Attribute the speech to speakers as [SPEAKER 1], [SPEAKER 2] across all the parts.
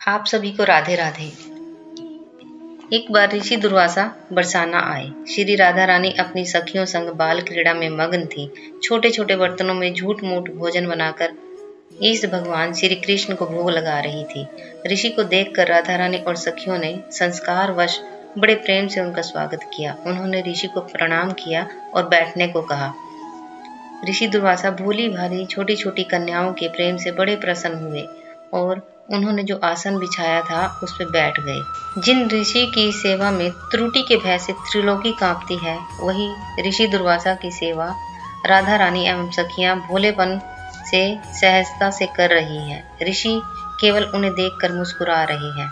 [SPEAKER 1] आप सभी को राधे राधे। एक बार ऋषि दुर्वासा बरसाना आए। श्री राधा रानी अपनी सखियों संग बाल क्रीड़ा में मग्न थी। छोटे छोटे बर्तनों में झूठ मूठ भोजन बनाकर ईष्ट भगवान श्री कृष्ण को भोग लगा रही थी। ऋषि को देखकर राधा रानी और सखियों ने संस्कारवश बड़े प्रेम से उनका स्वागत किया। उन्होंने ऋषि को प्रणाम किया और बैठने को कहा। ऋषि दुर्वासा भोली भाली छोटी छोटी कन्याओं के प्रेम से बड़े प्रसन्न हुए और उन्होंने जो आसन बिछाया था उस पर बैठ गए। जिन ऋषि की सेवा में त्रुटि के भय से त्रिलोकी कांपती है, वही ऋषि दुर्वासा की सेवा राधा रानी एवं सखियां भोलेपन से सहजता से कर रही हैं। ऋषि केवल उन्हें देखकर मुस्कुरा रहे हैं।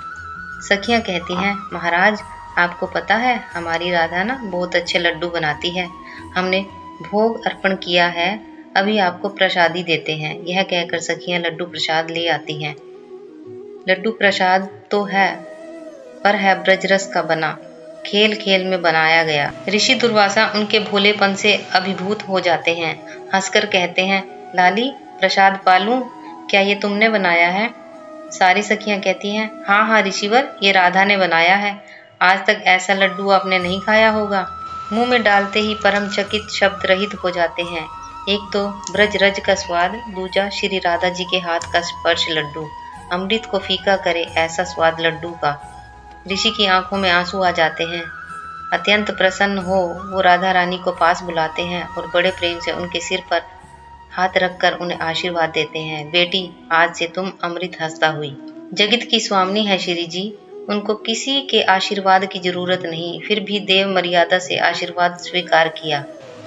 [SPEAKER 1] सखियां कहती हैं, महाराज आपको पता है हमारी राधा ना बहुत अच्छे लड्डू बनाती है। हमने भोग अर्पण किया है, अभी आपको प्रसादी देते हैं। यह कहकर सखियां लड्डू प्रसाद ले आती हैं। लड्डू प्रसाद तो है, पर है ब्रजरस का बना, खेल खेल में बनाया गया। ऋषि दुर्वासा उनके भोलेपन से अभिभूत हो जाते हैं। हंसकर कहते हैं, लाली प्रसाद पालूं, क्या ये तुमने बनाया है? सारी सखियां कहती हैं, हाँ हाँ ऋषिवर, ये राधा ने बनाया है। आज तक ऐसा लड्डू आपने नहीं खाया होगा। मुंह में डालते ही परम चकित शब्द रहित हो जाते हैं। एक तो ब्रज रज का स्वाद, दूजा श्री राधा जी के हाथ का स्पर्श लड्डू, अमृत को फीका करे ऐसा स्वाद लड्डू का। ऋषि की आंखों में आंसू आ जाते हैं। अत्यंत प्रसन्न हो वो राधा रानी को पास बुलाते हैं और बड़े प्रेम से उनके सिर पर हाथ रखकर उन्हें आशीर्वाद देते हैं। बेटी, आज से तुम अमृत हस्ता हुई। जगत की स्वामिनी है श्री जी, उनको किसी के आशीर्वाद की जरूरत नहीं, फिर भी देव मर्यादा से आशीर्वाद स्वीकार किया।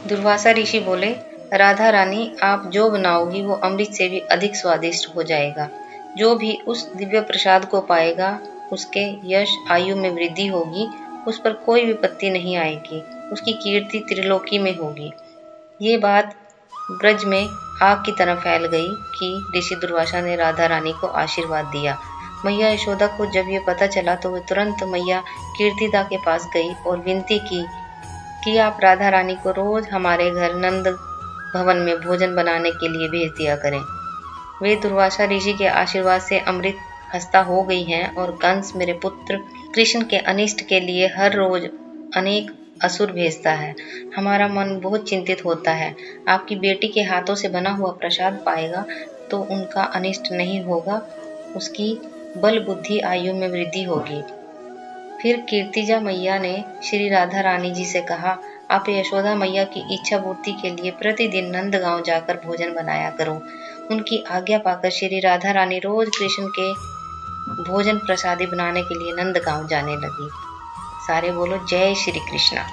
[SPEAKER 1] दुर्वासा ऋषि बोले, राधा रानी आप जो बनाओगी वो अमृत से भी अधिक स्वादिष्ट हो जाएगा। जो भी उस दिव्य प्रसाद को पाएगा उसके यश आयु में वृद्धि होगी, उस पर कोई विपत्ति नहीं आएगी, उसकी कीर्ति त्रिलोकी में होगी। ये बात ब्रज में आग की तरह फैल गई कि ऋषि दुर्वासा ने राधा रानी को आशीर्वाद दिया। मैया यशोदा को जब ये पता चला तो वे तुरंत मैया कीर्तिदा के पास गई और विनती की कि आप राधा रानी को रोज हमारे घर नंद भवन में भोजन बनाने के लिए भेज दिया करें। वे दुर्वासा ऋषि के आशीर्वाद से अमृत हस्ता हो गई हैं और कंस मेरे पुत्र कृष्ण के अनिष्ट के लिए हर रोज अनेक असुर भेजता है। हमारा मन बहुत चिंतित होता है। आपकी बेटी के हाथों से बना हुआ प्रसाद पाएगा तो उनका अनिष्ट नहीं होगा, उसकी बल बुद्धि आयु में वृद्धि होगी। फिर कीर्तिजा मैया ने श्री राधा रानी जी से कहा, आप यशोदा मैया की इच्छा पूर्ति के लिए प्रतिदिन नंदगांव जाकर भोजन बनाया करो। उनकी आज्ञा पाकर श्री राधा रानी रोज कृष्ण के भोजन प्रसादी बनाने के लिए नंदगांव जाने लगी। सारे बोलो जय श्री कृष्णा।